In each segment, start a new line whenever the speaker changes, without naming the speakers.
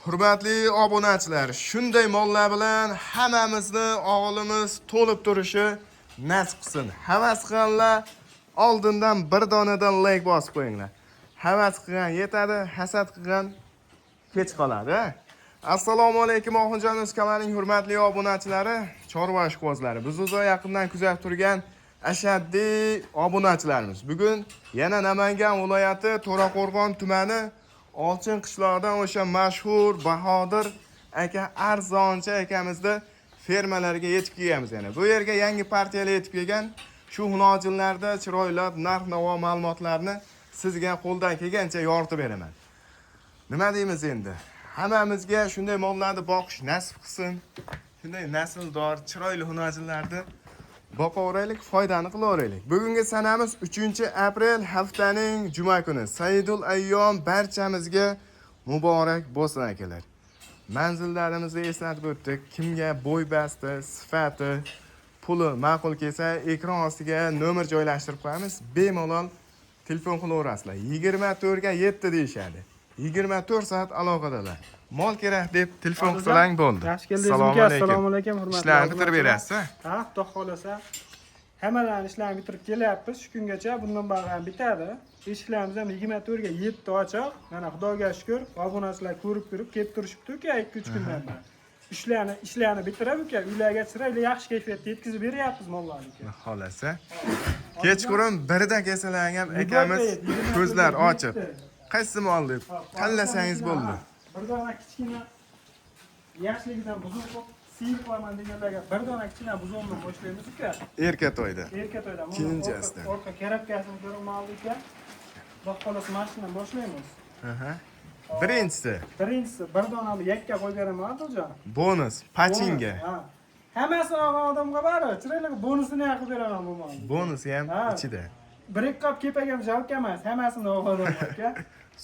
Hurmatli obunachilar, shunday mollar bilan hammamizni og'ilimiz to'lib turishi nasib qilsin. Havas qilganlar oldindan bir donadan like bosib qo'yinglar. Havas qilgan yetadi, hasad qilgan kech qoladi. Assalomu alaykum Oxunjon Uzkamaning hurmatli obunachilari, chorva ishqibozlari. Biz uzoq yaqindan kuzatib turgan ashaddiy obunachilarimiz. Bugun yana Namangan viloyati To'raqo'rg'on tumani Olchin qishlog'idan o'sha mashhur Bahodir aka arzonchi akamizni fermalarga yetib kelganmiz yana. Bu yerga yangi partiyalar yetib kelgan. Shu hunojinlarda chiroyli narx-navo ma'lumotlarni sizga qo'ldan kelgancha yoritib beraman. Nima deymiz endi? Hammamizga shunday mollarni boqish nasib qilsin. Shunday nasldor, chiroyli hunojinlarni boqaveraylik, foydani qilaveraylik. Bugungi sanamiz 3-aprel haftaning juma kuni. Saidul ayyom barchamizga muborak bo'lsin akalar. Manzillarimizni eslatib o'tdik. Kimga bo'y basti, sifati, puli ma'qul kelsa, ekran ostiga nomer joylashtirib qo'yamiz. Bemalol telefon qilaverasizlar. 24 ga 7 deyishadi. 24 soat aloqadalar. Mol kerak deb telefon qilsang bo'ldi.
Assalomu alaykum, hurmatli.
Ishlarni bitirib berasiz.
Ha, xudo xolasa. Hammalarni ishlarni bitirib kelyapmiz. Shu kungacha bundan bog'lan bitadi. Eshiklarimiz ham 24 ga 7 ochiq. Mana Xudoga shukr, obunachilar ko'rib turib kelib turishibdi-ku 2-3 kundan beri. Ishlarni bitirib uka, uylarga chiroyli yaxshi kayfiyatda yetkazib beryapmiz mollarni.
Xolasa. Kechqurun birda kelsalar ham akamiz ko'zlar ochiq. Qaysi mol deb tanlasangiz bo'ldi.
Bir dona kichkina yaxshiligidan buzuq siyib qo'yaman deganlarga bir dona kichkina buzoqni boshlaymiz uka.
Erkatoyda.
Erkatoyda.
Kenjasidan.
Orqa kerakasini ko'rib oldik uka. Xudo xolasa mashinadan boshlaymiz.
Aha. Birinchisi
bir donani yakka qo'yib beraman Otajon.
bonus, pachinga.
Ha. Hammasini olgan odamga bari chiroyli bonusini qilib beraman bu molni.
Bonusi ham ichida.
Bir ikki qop kepak ham jalk emas, hammasini olgan odamga.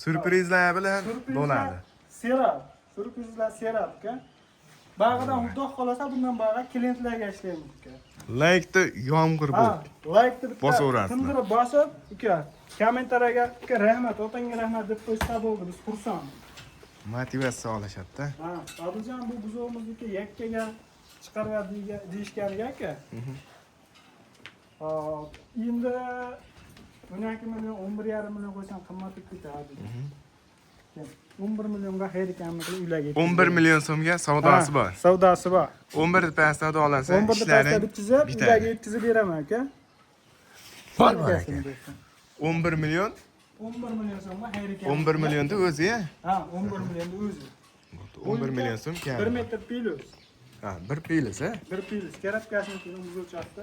Surprizlar bilan bo'ladi.
Serap, surprizlar serap uka. Bag'adan xudo xolasa bundan bag'a klientlarga ishlaymiz uka.
Like-da yomg'ir bu.
Like-ni
bosaverasizlar.
tindirib bosib uka, kommentariyaga uka rahmat, otangga rahmat deb qo'ysa bo'ldi, biz xursand.
Motivatsiya olishadi-da.
Ha, Odiljon bu buzog'imizniki yakkaga chiqarib deyishganiga aka. Endi 12 million, 11,5 million qo'ysam qimmat ketadi. 11 millionga xayr ekanini qilib uylarga
11 million so'mga savdosi bor.
Savdosi bor.
11 pasda olasa
11 pasda bitkizib, uylarga yetkazib beraman aka.
Bor aka. 11 million
11 million so'mga xayr ekan.
11 millionda o'zi-ya?
Ha, 11 millionda o'zi.
11 million so'm kam.
1 metr pilos.
Ha, 1 pilos, ha?
1 pilos. Keratkasini ko'rib o'zlashdi.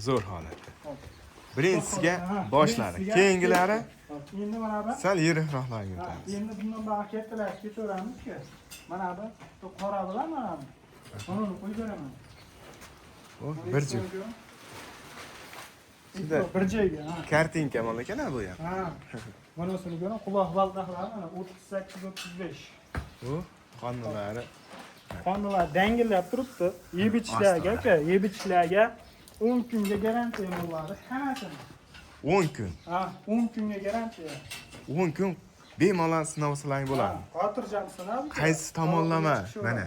Zo'r holatda. Birinchisiga boshladi. Keyingilari
endi mana bu
sal yiroqroqlarga o'tamiz.
Endi bundan bag'a kattalar ketaveramizku. Mana bu qora bilan mana bu. Buni qo'yib beraman.
O, bir joy.
Shunda bir joyga.
Kartinka mol ekan bu ham.
Ha. Bunisini ko'ring, quloq baldaqlari mana 38-35.
Bu qonnalari.
Qonlar dangillab turibdi. Yeb ichishlarga aka, yeb ichishlarga 10 kunga garantiya bo'ladi hammasini.
10 kun.
Ha, 10 kunga garantiya.
10 kun bemalol sinovsizlar bo'ladi.
Xotirjam sinab.
Qaysi tomonlama? Mana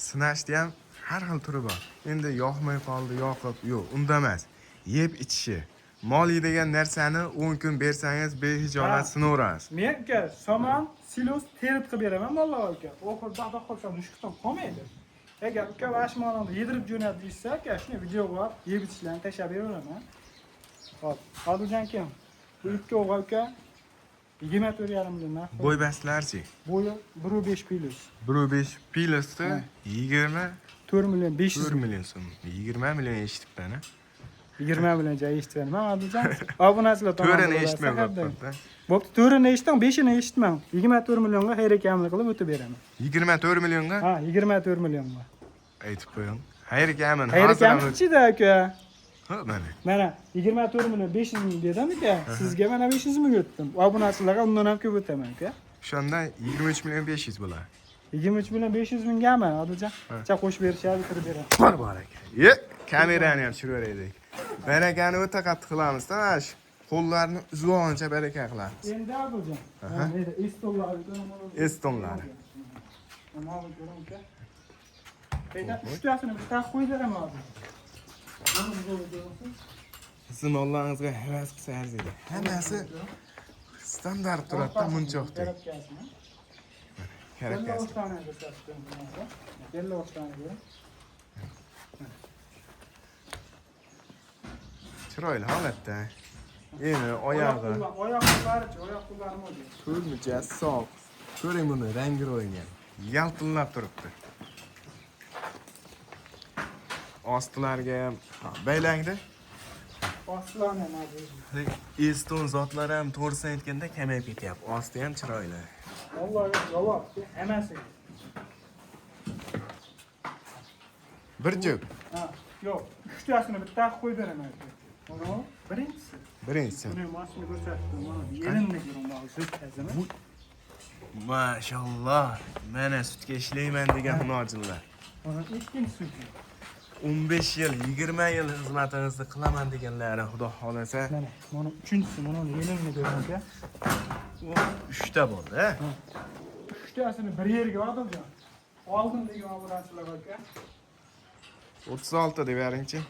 sinashda ham har xil turi bor. Endi yoqmay qoldi, yoqib, yo'q, unda emas. Yeb ichishi. Mol degan narsani 10 kun bersangiz behijolat sinaverasiz.
Men aka, somon, silos terib qilib beraman mollarga aka. Oxirida xudo xolsa mushukdan qolmaydi. Agar uka vashmonini yedirib jo'nat deysa aka, shuni video bor, yeb ichishlarni tashlab beraman. Hop, Odiljon kim? Bu ikki o'g'il uka 24,5 million narx.
Bo'y bastlarchi?
Bo'yi 1.5 pilos.
1.5 pilosda
4 million 500
4 million so'm. 20 million eshitibdi-na.
20 million joy eshitdim. Men Odiljon obunachilar tomonidan.
To'rini eshitmayapman.
Bo'pti, 4ni eshitdim, 5ni eshitmam. 24 millionga xayr ekanini qilib o'tib beraman.
24 millionga?
Ha, 24 millionga.
Aytib qo'ying. Xayr ekanman.
Xayr ekanmi ichida aka?
Ha, mana.
Mana 24 million 500 ming dedim aka. Sizga mana 500 ming o'tdim. Obunachilarga undan ham ko'p o'taman aka.
O'shanda 23 million 500 bo'ladi.
23 million 500 mingami Odiljon? Cha qo'shib berishadi, kirib beraman.
Bor aka. Kamerani ham tushirib beraylik. Barakani o'ta qattiq qilamiz-da, mana shu qo'llarni uzoqcha baraka qilamiz.
Endi Odiljon. Mana Estonlar.
Estonlar.
Mal görüm ki. Peyda üçtasini bir taq qo'y beraman hozir. Mana bu ko'ryapsiz.
Sizin Allah'ınızga havas qilsa arziydi. Hammasi standart turadi munchoqda. Kerak
Belli
emas.
ortani ko'rsatdim bunga. Belli ortani ko'ring.
Chiroyli holatda. Endi oyog'i,
Oyoq qo'llarichi, oyoq qo'llarim o'zi.
ko'rmicha sof. Ko'ring buni rangi o'yingan. Yaltillab turibdi. Ostilariga ham baylangda.
Ostlarni ham o'zi.
Eston zotlar ham to'g'risini aytganda kamayib ketyapti. Osti ham chiroyli.
Allohga javob. Hammasi.
Bir jup.
Ha, yo'q. Uchtasini bitta qo'y beraman. Mana birinchisi.
Birinchisi.
Buni mashina ko'rsatdim. Mana yelimni ko'ring, sut tazimi.
Mashallah. Mana sutga ishlayman degan hunojinlar.
Mana ikkinchisi.
15 yil, 20 yil xizmatingizni qilaman deganlar, xudo xolasa.
Mana uchinchisi, mana yelimni ko'ring.
U 3 ta bo'ldi, ha?
Uchtasini bir yerga oldim. Oldim degan obransizlar aka.
36 deb beringchi.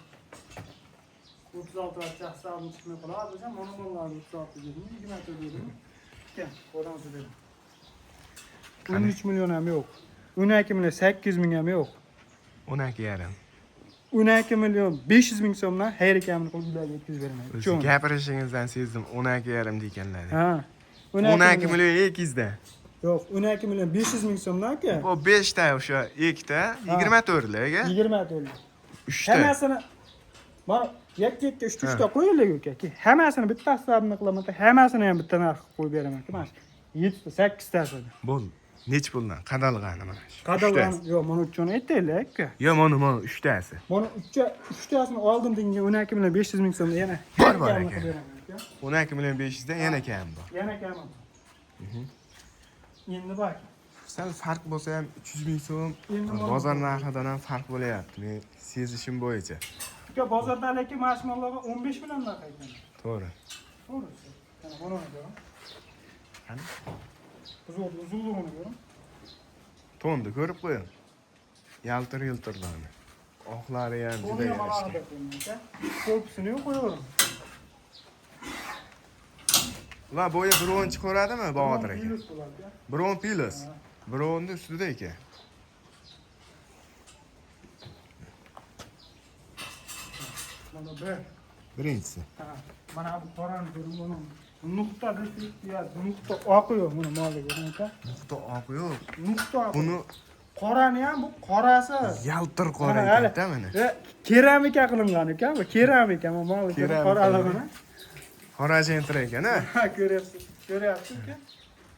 36 hisobini chiqmay qoladi, mana bunlarni 36 dedim, 24 dedim. Ken, qo'dansiz dedim. 13 million ham yo'q. 12 million 800 ming ham yo'q.
12 yarim.
12 million 500 ming so'mdan xayr ekanini qo'lga yetkazib beraman.
O'zi gapirishingizdan sezdim 12 yarim deganlar.
Ha.
12 million 200 da.
Yo'q, 12 million 500 ming so'mdan aka.
Bu 5 ta o'sha 2 ta 24 lega.
24
3 ta.
Hammasini mana yakka 3 ta qo'yinglar aka. Hammasini bitta hisobini qilaman, hammasini ham bitta narx qo'yib beraman. Mana 7 ta 8 ta bo'ldi.
Bo'l. Nech puldan qadalg'ani mana shu.
Qadalgan, yo'q, mana uchun aytaylik aka.
Yo, mana 3 tasi.
Mana 3 tasini oldim degan 12 million 500 ming so'm yana.
Bor aka.
beraman aka.
12 million 500 dan yana kam bor.
Yana kam. Endi bak.
Sal farq bo'lsa ham 300 ming so'm bozor narxidan ham farq bo'layapti. Men sezishim bo'yicha.
Aka bozorda lekin mashmallarga 15 milliondan qaytgan.
To'g'ri.
To'g'ri. Mana buni ko'ring.
Qani?
Uzunligini ko'ring.
Tonni ko'rib qo'ying. Yaltir-yiltirlarni. Oqlari ham juda yaxshi.
Ko'psini qo'yaverim.
Ular bo'yi birovni ko'radimi Bahodir aka? Biron pilos. Birovni ustida ekan.
Mana
birinchisi.
Mana bu qorani ko'ring, mana nuqta ya nuqta oqi yo'q buni moliga aka.
Nuqta oqi yo'q.
Nuqta oqi.
Buni
qorani ham bu qorasi
yaltir qora ekan-da mana.
Keramika qilingan ekan, bu keramika, mana moliga qoralagini.
Qora jentir ekan, ha?
Ha, ko'ryapsiz. Ko'ryapsiz-ku.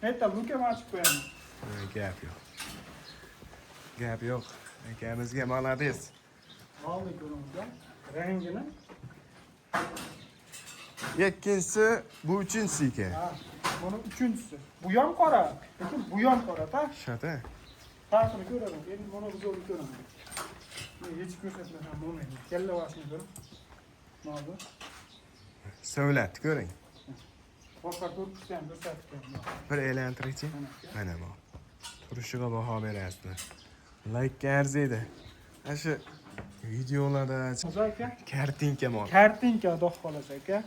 Ayta bukam ochib qo'yaman.
Gap yo'q. Gap yo'q. Akamizga malades.
Oldi ko'ringlar. Rangini.
Ikkinchisi bu uchinchisi ekan.
Ha, buni uchinchisi. Bu ham qora, lekin bu ham qora-da.
Shata.
Farqini ko'raman. Endi mana bu zo'rni ko'raman. Men hech ko'rsatmasam bo'lmaydi. Kalla vashni ko'ring. Mana bu.
Savlat ko'ring.
Boshqa ko'rishni ham ko'rsatdim.
Bir aylantirchi. Mana bu. Turishiga baho berasizlar. Like arziydi. Ana shu videolarda
Aka,
kartinka bor.
kartinka xudo xolasa aka.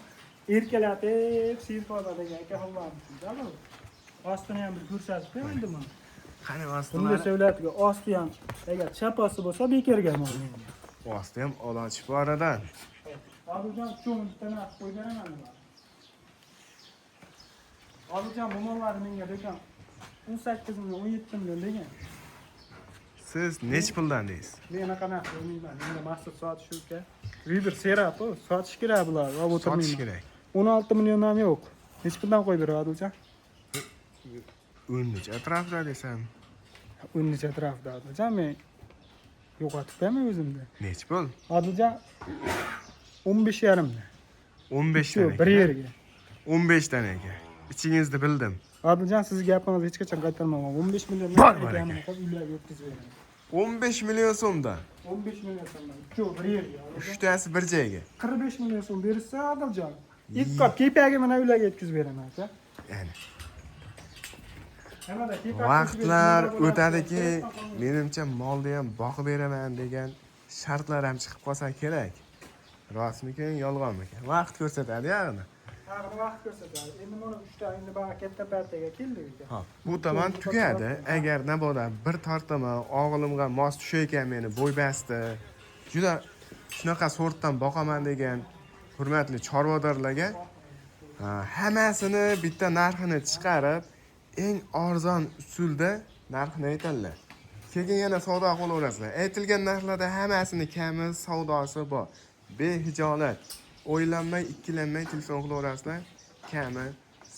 Erkalatib, siyfodadagi aka Allohim. Ostini ham bir ko'rsatib qo'ymaydi buni.
Qani
Bunda
ostilari?
savlatga osti ham agar chapasi bo'lsa bekarga bo'ladi.
Osti ham olochi boradan.
Obijon cho'ng tana qo'yib beraman. Obijon bu mollarni menga degan 18 million 17 million degan.
Siz nech puldan deysiz?
Men qanaqa bilmayman. Menga maqsad sotish shu-ka. Viber serapi, sotish kerak bular. Va o'tirmayman.
Sotish kerak.
16 million ham yo'q. Hech puldan qo'yib beradi o'cha.
13 atrofida desam.
13 atrofida o'cha men yo'qotib qo'yaman o'zimda.
Nech pul?
Hozircha 15 yarimda.
15
Shu
dan.
bir yerga.
15 dan ekan. Ichingizni bildim.
Hozircha siz gapingizni hech qachon qaytarmayman. 15 million
Bor
ekanini
ekan.
qo'yib uylarga yetkazib beraman.
15 million so'mdan.
15 million so'mdan. Shu bir yerga.
3 tasi bir joyga.
45 million so'm bersa, Adiljon. Ikki qop kepagi mana uylarga yetkazib beraman aka.
Ya'ni.
Hamada
Vaqtlar o'tadiki, menimcha molni ham boqib beraman degan shartlar ham chiqib qolsa kerak. Rostmikin, yolg'onmikin? Vaqt ko'rsatadi yana.
Ha, vaqt ko'rsatadi. Endi mana 3 ta endi baga katta partiyaga keldik ekan.
Ha, bu tomon tugadi. Agar naboda bir tortaman, o'g'limga mos tusha ekan meni bo'y basti. Juda shunaqa sortdan boqaman degan hurmatli chorvadorlarga hammasini bitta narxini chiqarib, eng arzon usulda narxini aytadilar. Keyin yana savdo qilaverasizlar. Aytilgan narxlarda hammasini kami savdosi bor. Behijolat, o'ylanmay, ikkilanmay telefon qilaverasizlar. Kami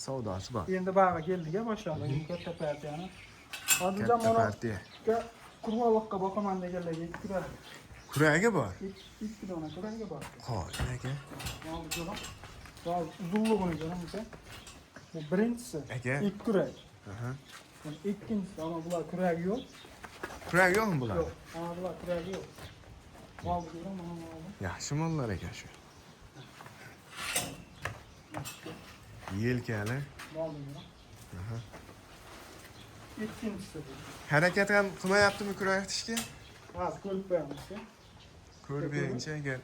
savdosi bor.
Endi baga keldik-a boshladik katta partiyani. Hozircha
Katta
mana
partiya.
qurg'oqqa boqaman deganlarga 2 kilo.
Kuragi bor.
2 dona kuragi bor.
Qo'y aka.
Oldi ko'ram. Sal uzunligini ko'ramsa. Bu birinchisi.
Aka.
2 kurak.
Aha.
Ikkinchisi ana bular kuragi yo'q.
Kuragi yo'qmi bular?
Yo'q. Ana bular kuragi yo'q. Oldi ko'ram, mana oldi.
Yaxshi mollar ekan shu. Yelkali.
Oldi ko'ram. Ikkinchisi bu.
Harakat ham qilmayaptimi kurak tishga?
Hozir ko'rib qo'yamiz.
Ko'rib beringchi aka.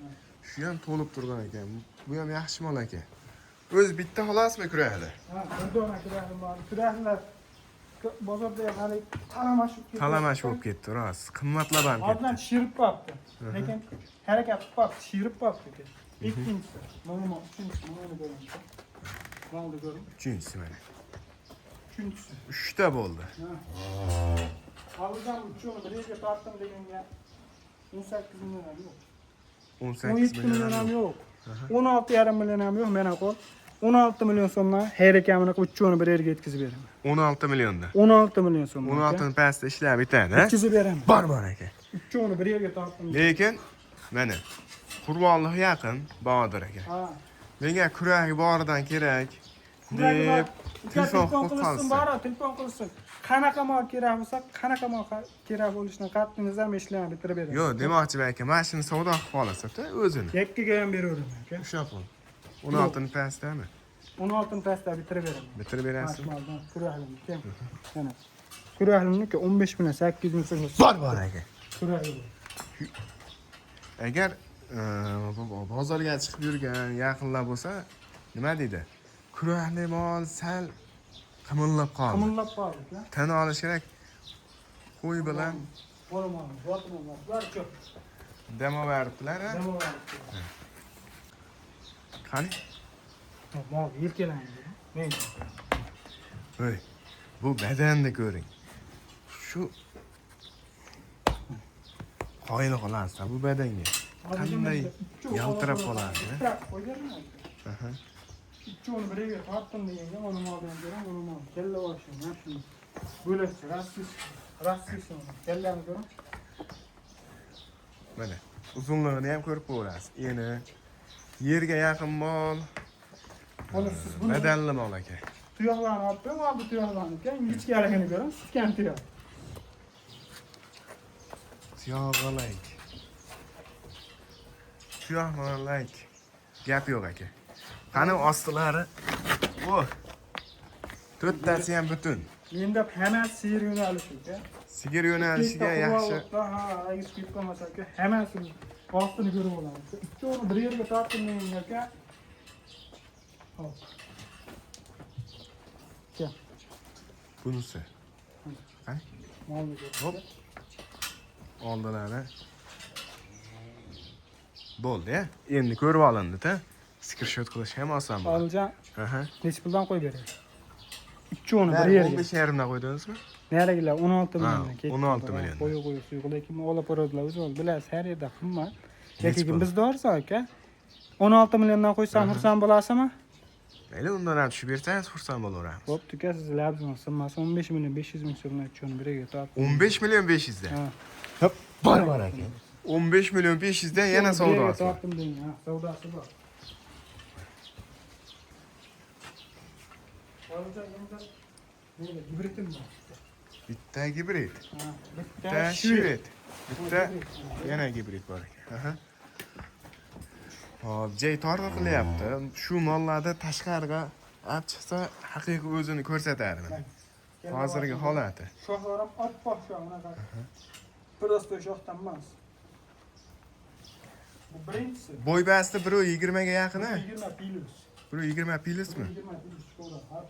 Shu ham to'lib turgan ekan. Bu ham yaxshi mol ekan. O'zi bitta xolasmi kurakda?
Ha, bir dona kuragim bor. Kuraglar bozorda hali talamash
Bo'lib ketdi, rost. Qimmatlab ham
Hozir
ketdi.
shirib qolibdi. Lekin harakat qilib qolibdi, shirib qolibdi ekan. Ikkinchisi, mana uchinchisi, mana ko'ring. Mana ko'ring.
Uchinchisi mana.
Uchinchisi.
3 ta bo'ldi.
Hozirdan uchun bir yerga tortdim deganga 18 million ham yo'q.
18
17 million
million.
ham yo'q. 16,5 million ham yo'q, mena qo'l. 16 million so'mdan harakamini uchun bir yerga yetkazib beraman.
16 millionda.
16 million so'm.
16 ni pastda ishlab bitadi, ha?
Yetkazib beraman.
Bor aka.
Uchun bir yerga tortdim.
Lekin mana Qurbonlik yaqin Bahodir aka.
Ha.
Menga kuragi boridan kerak deb telefon qilsin.
Telefon qilsin. Qanaqa mol kerak bo'lsa, qanaqa mol kerak bo'lishini qat'iy nazar ishlarni bitirib beraman.
Yo'q, demoqchiman aka, mashina savdo qilib qolasa-da o'zini.
Yakkaga ham beraveraman aka.
O'sha pul. 16 ni pastdami?
16 ni pastda bitirib beraman.
Bitirib berasiz.
Mashmaldan kuragimni kim? Mana. Kuragimniki 15 million 800 ming so'm.
Bor aka.
Kuragim.
Agar bozorga chiqib yurgan yaqinlar bo'lsa, nima deydi? Kuragli mol sal qimillab qoldi.
Qimillab qoldi aka.
Tan olish kerak. Qo'y bilan
Qo'raman, zotiman, bor ko'p.
demo beribdilar, ha?
Demo bor.
Qani?
Mol yelkalanadi. Men.
Voy, bu badanni ko'ring. Shu qoyil qolasiz bu badanga. Qanday yaltirab qoladi, ha? Aha.
Uchun bir yerga tortdim deganga uni moldan ko'ram, uni mol. Kella boshim, mana shuni. Bo'lasi, rassis. Kellani ko'ram.
Mana uzunligini ham ko'rib ko'rasiz. Eni yerga yaqin mol.
Buni siz buni
Badalli mol aka.
tuyoqlarni olib qo'ying, oldi tuyoqlarni aka. Ingichkaligini ko'ring, sutgan tuyoq.
Tuyoqlik. Tuyoqlik. Gap yo'q aka. Qani ostilari? O. To'rttasi ham butun.
Menda hammasi sigir yo'nalishi aka.
Sigir yo'nalishiga yaxshi.
Ha, agar skip qilmasa aka, hammasi ostini ko'rib olamiz. Ikkovini bir yerga tortdim deganga aka. Hop. Aka.
Bunisi. Qani?
Molni ko'ring.
Hop. Oldilari. Bo'ldi-ya. Endi ko'rib olindi-da. Screenshot qilish ham oson bo'ladi.
Oljan,
Aha.
necha puldan qo'yib beray? Ikkovini bir yerga.
15,5 dan qo'ydingizmi?
Narigilar 16 milliondan ketdi.
16 milliondan.
Qo'y suyuq, lekin olib boradilar o'zi bilasiz, har yerda qimmat. Lekin biz dorsa aka 16 milliondan qo'ysam xursand bo'lasizmi?
Mayli, undan ham tushib bersangiz xursand bo'laveramiz.
Xo'p, tuka siz labzini sinmasa 15 million 500 ming so'mdan uchun biriga tortib.
15 million 500 dan.
Ha.
Hop, bor aka. 15 million 500 dan yana savdosi bor.
Tortdim deng, ha, savdosi bor. Hozircha endi nega gibridim bor.
Bitta gibrid.
Ha,
Bitta shved. Bitta yana gibrid bor ekan. Aha. Hop, jay torg'i qilyapti. Shu mollarda tashqariga olib chiqsa, haqiqiy o'zini ko'rsatadi mana. Hozirgi holati.
Shoxlar ham oppoq shu bunaqa. Prosto shoxdan emas. Bu birinchisi.
Bo'y basti 1.20 ga yaqin.
20 plus.
1.20 plusmi?
20 plus chiqadi. Har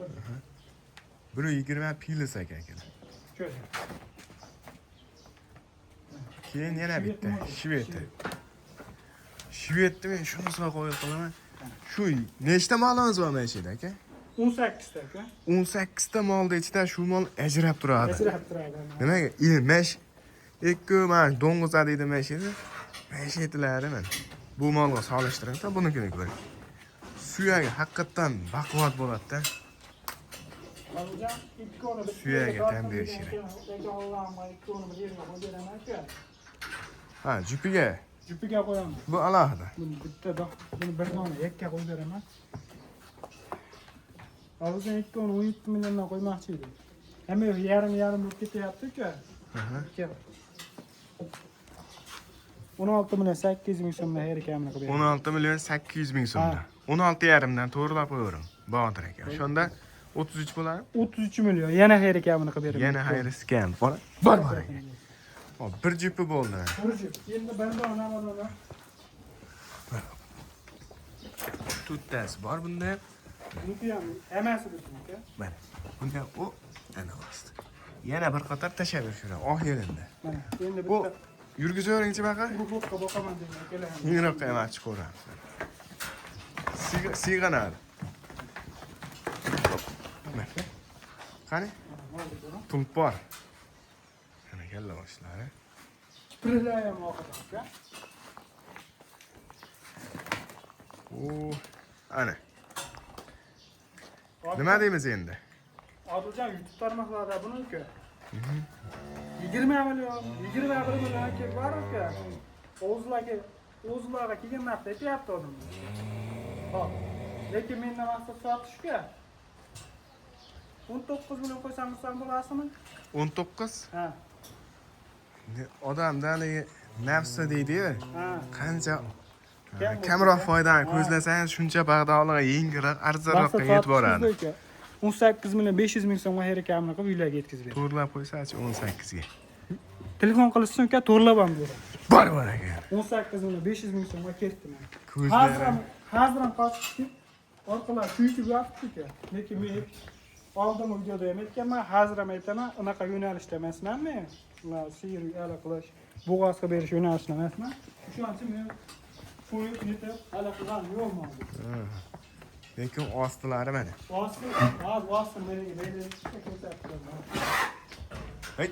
bir.
1.20 plus ekan.
Ko'z.
Keyin yana bitta shveti. Shvetni men shunisiga qo'yib qolaman. Shu nechta molimiz bor mana shu yerda aka?
18 ta aka.
18 ta molda ichidan shu mol ajrab turadi.
Ajrab turadi.
Nimaga? Mesh ikki mana do'ng'izlar deydi mesh edi. Mesh etiladi men. Bu molga solishtiring-da, bunikini ko'ring. Suyagi haqiqatan baquvvat bo'ladi-da. Suyaga tan berish kerak. Ha, jupiga.
Jupiga qo'yamiz.
Bu alohida.
Buni bitta buni bir dona yakka qo'yib beraman. Hozir 17 milliondan qo'ymoqchi edim. Hamma yarim bo'lib ketyapti-ku. 16 million 800 ming so'mdan her ekanini qilib beraman.
16 million 800 ming so'mdan. 16,5 dan to'g'rilab qo'yaverim. Botir aka. Shunda 33 bo'ladi.
33 million. Yana her ekanini qilib beraman.
Yana xayrisi kam. Bor aka. Hop, bir jupi bo'ldi.
Bir jup. Endi bir dona mana.
Tuttasi bor bunda.
Buniki ham hammasi butun aka.
Mana. Bunda u ana bosdi. Yana bir qator tashlab yurishlar. Oh yerinde.
Mana. Endi
Bu
bitta
yurgizaveringchi baqa.
bu boqaman degan akalar.
Yingroqqa ham chiqaveramiz. Siyg'anadi. Qani? Tulp bor. Ana kalla boshlari.
Pirlar ham oqadi aka.
Ana. Nima deymiz endi?
Odiljon YouTube tarmoqlarida buniki 20 million, 21 million kelib bor aka. O'zlarga kelgan narxda aytyapti odamlar. Hop. Lekin mendan maqsad sotishga 19 million qo'ysam bo'lasimi?
19.
Ha.
Odamdan nafsi deydi-ku.
Ha.
Qancha kamroq foydani ko'zlasangiz shuncha bag'doliga yengilroq, arzonroqqa yetib boradi.
18 million 500 ming so'mga her ekanini qilib uylarga yetkazib beradi.
To'g'rilab qo'ysa-chi 18 ga.
Telefon qilishsin aka, to'g'rilab ham beradi.
Bor aka.
18 million 500 ming so'mga ketdi men.
Ko'zlari
Hozir ham qochib orqalar kuyib yotibdi-ku. Lekin men oldin videoda ham aytganman, hozir ham aytaman, unaqa yo'nalishda emasman men. Ular sir ala qilish, bo'g'ozga berish yo'nalishida emasman. Shuning uchun men qo'yib yetib ala qilgan yo'qman.
lekin ostilari mana.
Osti menga berishga ko'rsatdim.
Hey,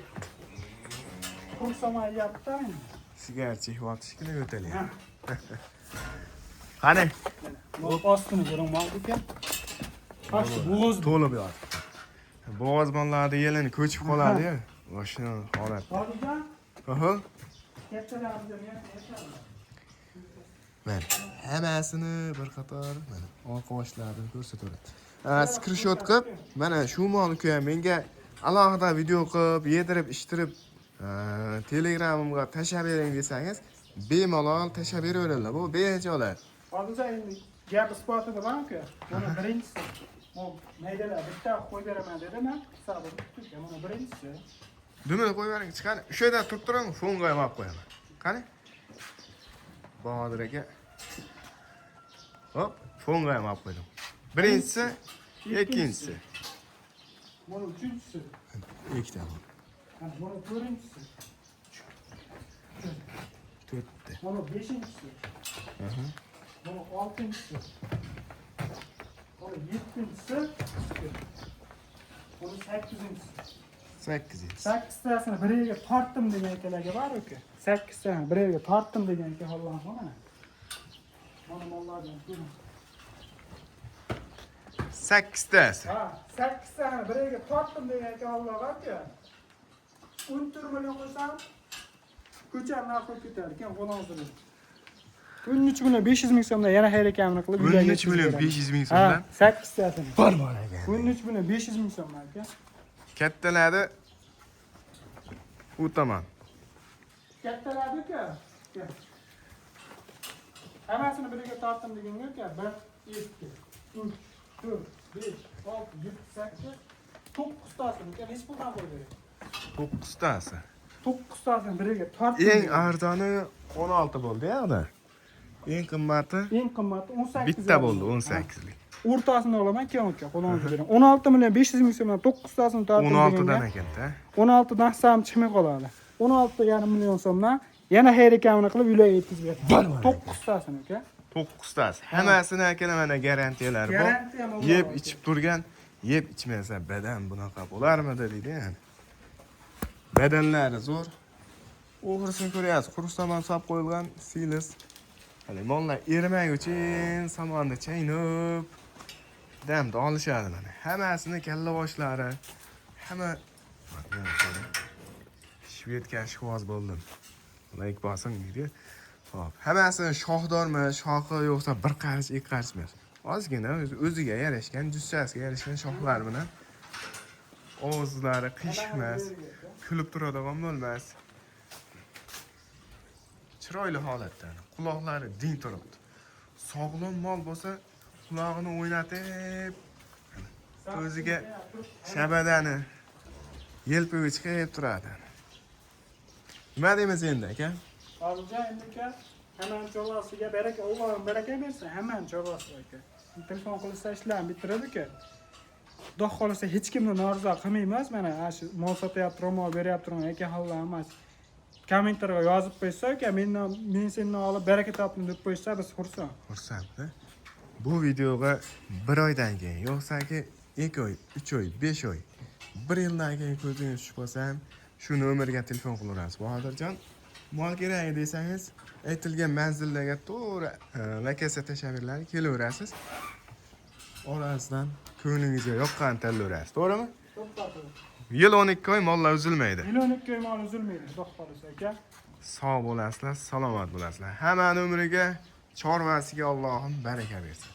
Kursama yaptı.
sigara chekib olishgina yo'talyapti. Qani?
Ostini ko'raman ekan. Qashti bo'g'oz
To'lib yotibdi. Bo'g'oz mollarida yelini ko'chib qoladi-yu. O'sha holat.
Hozirdan
Oho.
kattalarimizni aytadi.
Mana hammasini bir qator mana orqa boshlarini ko'rsataveradi. Screenshot qilib, mana shu molni menga alohida video qilib, yedirib, ishtirib Telegramimga tashlab bering desangiz, bemalol tashlab beraveradilar. Bu becholar.
Hozircha endi gap isbotida borku. Mana birinchisi. Bu maydalar bitta qo'yib beraman dedim, hisobini tutdik. Mana birinchisi.
Dumini qo'yib bering, chiqani. O'sha yerda turib turing, fonga ham olib qo'yaman. Qani? Bahodir aka. Hop, fonga ham olib qo'ydim. Birinchisi, ikkinchisi.
Mana uchinchisi.
Ikkita.
Mana to'rtinchisi.
To'rtta.
Mana beshinchisi. Mana oltinchisi. Mana yettinchisi. Mana sakkizinchisi.
8.
Sakkiztasini biriga tortdim degan akalarga bor-ku. 8tasini biriga tortdim degan aka hollar mana. Mana mollardan ko'ring.
8tasi.
Ha, 8tasini biriga tortdim degan aka hollar bor-ku. 14 million qo'ysam ko'cham narxi ketadi ekan, qo'nozdir. 13 million 500 ming so'mdan yana xayr ekanini qilib
13 million 500 ming so'mdan.
8tasini.
Bor ekan.
13 million 500 ming so'mdan aka.
Kattalari u tomon.
Kattalarni-ku. Hammasini biriga tortdim degan aka. 1, 2, 3, 4, 5, 6, 7, 8, 9tasini uka, nechi puldan qo'yib
9tasi.
9tasini biriga 4
Eng arzoni 16 bo'ldi yoqda. Eng qimmati
eng qimmati 18.
bitta bo'ldi 18lik.
O'rtasini olaman keyin uka, qo'lingizga bering. 16 million 500 ming so'mdan 9tasini tortib
16dan ekan-da.
16dan sam chiqmay qoladi. 16,5 million so'mdan yana xayr ekanini qilib uylarga yetkazib beraman. 9tasini uka.
9tasi. Hammasini akana mana garantiyalari bor.
Garantiya ham bor.
Yeb ichib turgan, yeb ichmasa badan bunaqa bo'larmidi deydi yani. Badanlari zo'r. O'g'risini ko'ryapsiz, quruqsaman solib qo'yilgan silis. Hali mollar erimay uchun somonni chaynab damda olishadi mana. Hammasini kalla boshlari, hamma shvedga shvoz bo'ldim. Like bosing deydi. Xo'p, hammasini shohdormi, shoxi yo'qsa bir qarich, ikki qarich emas. Ozgina o'ziga yarashgan, jussasiga yarashgan shoxlar bilan ovozlari qiyshiqmas, kulib turadigan bo'lmas. Chiroyli holatda, quloqlari ding turibdi. Sog'lom mol bo'lsa, quloqini o'ynatib, o'ziga shabadani yelpiga chiqib turadi. Nima deymiz endi aka?
Hozircha endi uka, hamma chog'asiga baraka, Alloh baraka bersin, hamma chog'asiga aka. Telefon qilsa ishlarni bitiradi uka. Xudo xolasa hech kimni norizo qilmaymiz. Mana shu mol sotyapti, ro'mol beryaptiman, aka hollar emas. Kommentarga yozib qo'ysa aka, men sendan olib baraka topdim deb qo'ysa, biz xursand.
Xursandmi? Bu videoga 1 oydan keyin, yo'qsa-ki 2 oy, 3 oy, 5 oy, 1 yildan keyin ko'zingiz tushib qolsa ham shu nomerga telefon qilaverasiz. Bahodirjon, mol kerak desangiz, aytilgan manzillarga to'g'ri lokatsiya tashabbirlarni kelaverasiz. Orasidan ko'nglingizga yoqqan tanlayverasiz, to'g'rimi?
To'xtatib.
Yil 12 oy mollar uzilmaydi.
Yil 12 oy mol uzilmaydi, xudo xolasa aka.
Sog' bo'lasizlar, salomat bo'lasizlar. Hamma umriga, chorvasiga Allohim baraka bersin.